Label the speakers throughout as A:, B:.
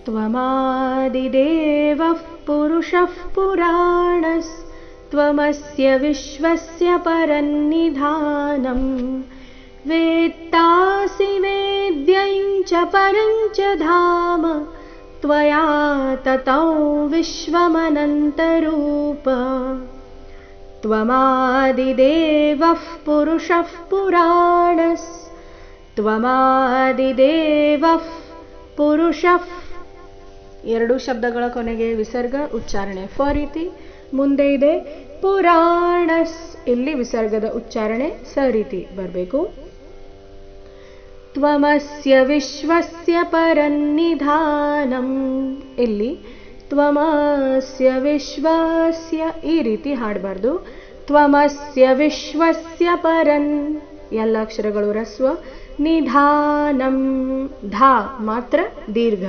A: त्वमादिदेवः पुरुषः पुराणस्त्वमस्य विश्वस्य परन्निधानम् वेत्तासि वेद्यं च परं च धाम त्वया ततो विश्वमनन्तरूप त्वमादिदेवः पुरुषः पुराणस्त्वमादिदेवः पुरुषः ಎರಡು ಶಬ್ದಗಳ ಕೊನೆಗೆ ವಿಸರ್ಗ ಉಚ್ಚಾರಣೆ ಫ ರೀತಿ, ಮುಂದೆ ಇದೆ ಪುರಾಣಸ್, ಇಲ್ಲಿ ವಿಸರ್ಗದ ಉಚ್ಚಾರಣೆ ಸ ರೀತಿ ಬರಬೇಕು. ತ್ವಮಸ್ಯ ವಿಶ್ವಸ್ಯ ಪರನ್ನಿಧಾನಂ, ಇಲ್ಲಿ ತ್ವಮಸ್ಯ ವಿಶ್ವಸ್ಯ ಈ ರೀತಿ ಹಾಡಬಾರ್ದು. ತ್ವಮಸ್ಯ ವಿಶ್ವಸ್ಯ ಪರನ್, ಎಲ್ಲ ಅಕ್ಷರಗಳು ರಸ್ವ. ನಿಧಾನಂ, ಧಾ ಮಾತ್ರ ದೀರ್ಘ.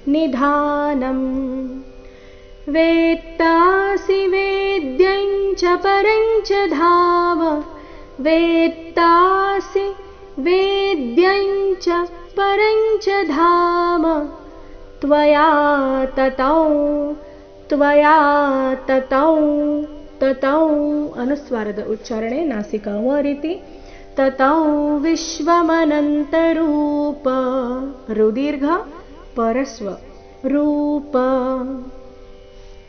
A: ನಿಧಾನಂ ವೇತ್ತಾಸಿ ವೇದ್ಯಂ ಚ ಪರಂ ಚ ಧಾಮ ವೇತ್ತಾಸಿ ವೇದ್ಯಂ ಚ ಪರಂ ಚ ಧಾಮ ತ್ವಯಾ ತತೌ ತತೌ ಅನುಸ್ವಾರದ ಉಚ್ಚಾರಣೆ ನಾಸಿಕಾ ವ ರೀತಿ. ತತೌ ವಿಶ್ವಮನಂತರೂಪ, ರುದೀರ್ಘ ಪರಸ್ವ ರೂಪ.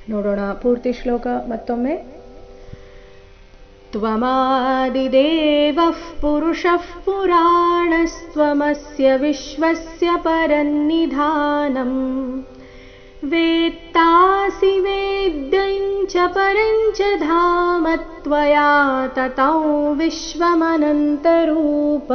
A: ನೋಡೋಣ ಪೂರ್ತಿ ಶ್ಲೋಕ ಮತ್ತೊಮ್ಮೆ. ತ್ವಮಾದಿದೇವಃ ಪುರುಷಃ ಪುರಾಣಸ್ತ್ವಮಸ್ಯ ವಿಶ್ವಸ್ಯ ಪರನ್ನಿಧಾನಂ ವೇತ್ತಾಸಿ ವೇದ್ಯಂ ಚ ಪರಂ ಚ ಧಾಮ ತ್ವಯಾ ತತೌ ವಿಶ್ವಮನಂತರೂಪ.